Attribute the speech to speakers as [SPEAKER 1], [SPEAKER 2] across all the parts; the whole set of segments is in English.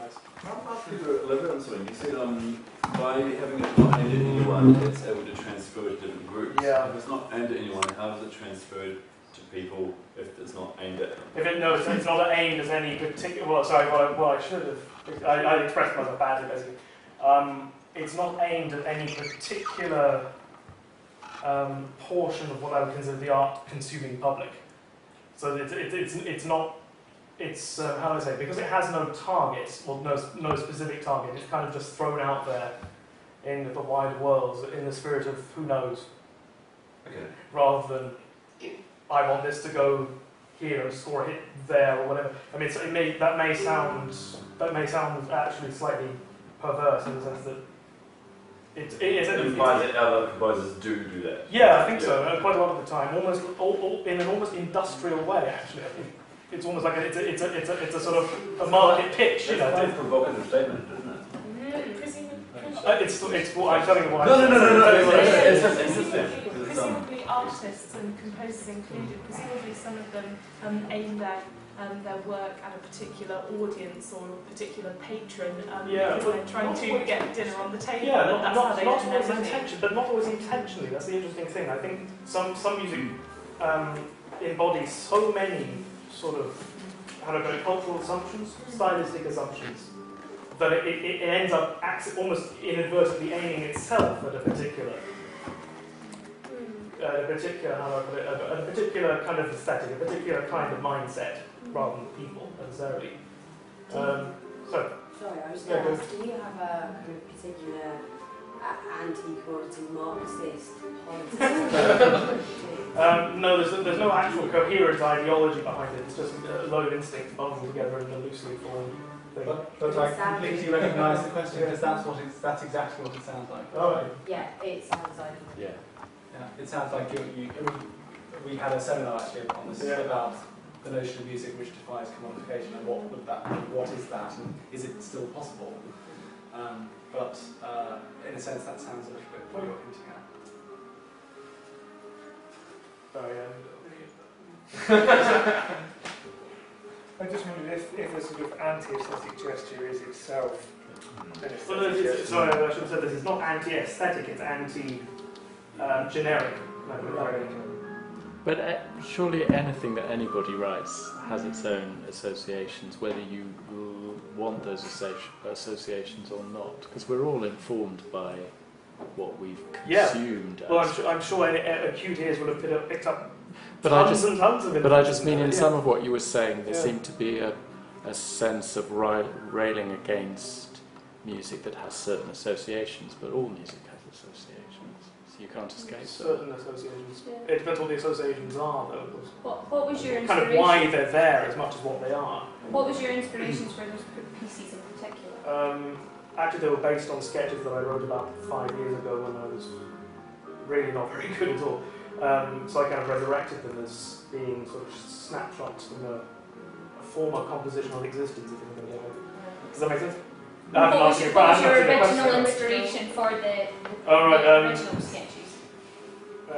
[SPEAKER 1] Nice.
[SPEAKER 2] How about the relevance when you said by having it not aimed at anyone, it's able to transfer to different groups.
[SPEAKER 1] Yeah.
[SPEAKER 2] If it's not aimed at anyone, how does it transfer to people if it's not aimed at them?
[SPEAKER 1] If it, no, it's not aimed at any particular. Well, sorry. Well, I should have. I expressed myself badly, basically. It's not aimed at any particular portion of what I would consider the art-consuming public. So it's not. It's how do I say? Because it has no target, well, no specific target. It's kind of just thrown out there in the wide world in the spirit of who knows.
[SPEAKER 2] Okay.
[SPEAKER 1] Rather than I want this to go here and score a hit there or whatever. I mean, that may sound actually slightly perverse in the sense that it
[SPEAKER 2] implies that other composers do that.
[SPEAKER 1] Yeah, I think so. Quite a lot of the time, almost in an almost industrial way. Actually, I think it's almost like it's a sort of a market pitch. You know,
[SPEAKER 2] it's a provocative statement, isn't it?
[SPEAKER 1] It's I'm telling you what.
[SPEAKER 2] No. It's just
[SPEAKER 3] presumably artists and composers included. Presumably some of them aim their work at a particular audience or a particular patron. Because they're trying to get dinner on the table.
[SPEAKER 1] Yeah,
[SPEAKER 3] not
[SPEAKER 1] always intentionally, but not always intentionally. That's the interesting thing. I think some music embodies so many sort of cultural assumptions, stylistic assumptions, that it ends up almost inadvertently aiming itself at a particular kind of aesthetic, a particular kind of mindset, rather than people necessarily.
[SPEAKER 4] Sorry, I was going to ask, do you have a kind of particular anti-commodity Marxist policy?
[SPEAKER 1] No, there's no actual coherent ideology behind it. It's just a load of instincts bundled together in a loosely formed thing.
[SPEAKER 5] But I completely recognise the question because that's exactly what it sounds like.
[SPEAKER 1] Oh, right.
[SPEAKER 4] Yeah, it sounds like.
[SPEAKER 2] Yeah.
[SPEAKER 5] Yeah, it sounds like we had a seminar actually on this about the notion of music which defies commodification and what is that and is it still possible? But in a sense that sounds a little bit what you're hinting at.
[SPEAKER 1] Sorry,
[SPEAKER 6] I just wondered if a sort of anti-aesthetic gesture is itself an aesthetic gesture.
[SPEAKER 1] sorry, I should have said this. It's not anti-aesthetic, it's anti-generic.
[SPEAKER 7] But surely anything that anybody writes has its own associations, whether you want those associations or not, because we're all informed by what we've consumed.
[SPEAKER 1] Yeah. Well, I'm sure acute ears would have picked up
[SPEAKER 7] tons
[SPEAKER 1] and tons of it.
[SPEAKER 7] But I just mean in some of what you were saying, there seemed to be a sense of railing against music that has certain associations, but all music has associations. You can't escape
[SPEAKER 1] certain associations. Yeah. It depends what the associations are, though.
[SPEAKER 3] What was your inspiration?
[SPEAKER 1] Kind of why they're there as much as what they are.
[SPEAKER 3] What was your inspirations for those pieces in particular?
[SPEAKER 1] Actually, they were based on sketches that I wrote about 5 years ago when I was really not very good at all. So I kind of resurrected them as being sort of snapshots from a former compositional existence, if you know what I mean. Does that make sense?
[SPEAKER 3] What was your original inspiration for the original sketches?
[SPEAKER 1] I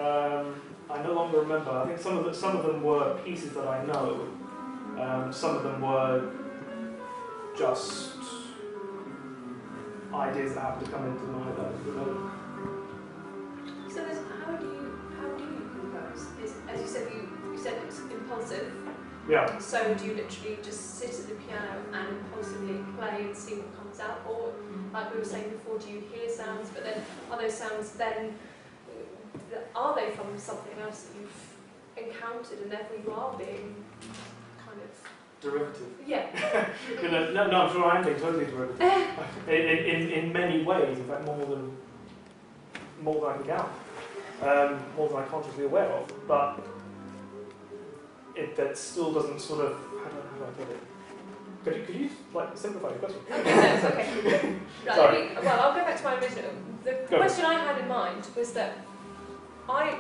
[SPEAKER 1] no longer remember. I think some of them were pieces that I know. Some of them were just ideas that happened to come into my head.
[SPEAKER 8] So how do you compose? As you said it's impulsive.
[SPEAKER 1] Yeah.
[SPEAKER 8] So do you literally just sit at the piano and impulsively play and see what comes out, or like we were saying before, do you hear sounds? But then are those sounds then are they from something else that you've encountered, and therefore you are being kind of
[SPEAKER 1] derivative?
[SPEAKER 8] Yeah.
[SPEAKER 1] No, I'm sure I am being totally derivative. in many ways, in fact, more than I can count, more than I'm consciously aware of, but. That still doesn't sort of, how do I put it? Could you like simplify your question?
[SPEAKER 8] Okay. Right, well, I'll go back to my original. The question I had in mind was that I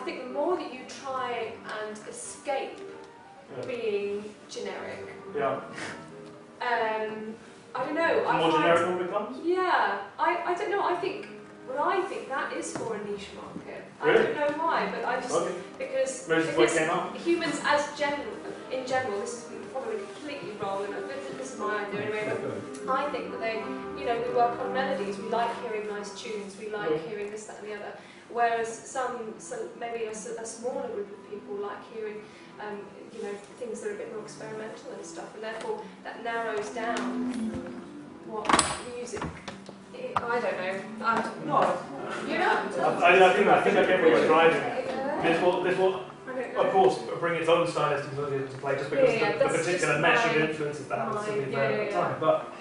[SPEAKER 8] think the more that you try and escape being generic, I don't know.
[SPEAKER 1] The more generic it becomes?
[SPEAKER 8] Yeah, I don't know. I think that is for a niche market.
[SPEAKER 1] Really?
[SPEAKER 8] I don't know why, but I just because humans in general, this is probably completely wrong, and this is my idea anyway, but I think that they, you know, we work on melodies, we like hearing nice tunes, we like hearing this, that and the other, whereas some maybe a smaller group of people like hearing, you know, things that are a bit more experimental and stuff, and therefore that narrows down what music, I don't know.
[SPEAKER 1] No.
[SPEAKER 8] You know?
[SPEAKER 1] I think I get what you're driving at. This will, of course, bring its own stylistic ability into play just because the particular mesh of influences that happens to be there at the time. But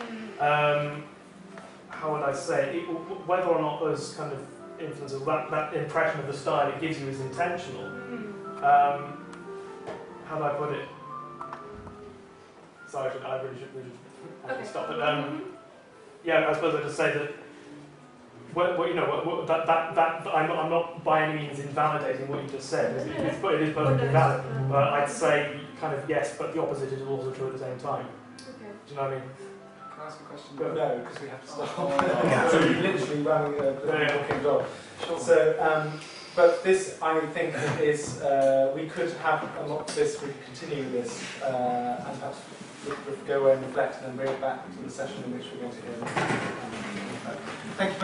[SPEAKER 1] how would I say, whether or not those kind of influences, that impression of the style it gives you is intentional, how do I put it? Sorry, I really should stop. But yeah, I suppose I'd just say that. Well, you know, I'm not by any means invalidating what you just said. It is perfectly valid. But I'd say kind of yes, but the opposite is also true at the same time.
[SPEAKER 8] Okay.
[SPEAKER 1] Do you know what I mean?
[SPEAKER 5] Can I ask a question? No, because we have to stop. So you're literally running a walking dog. Sure. So, but this, I think, is we could have a lot of this. We could continue this, and perhaps go away and reflect, and then bring it back to the session in which we're going to hear. Thank you.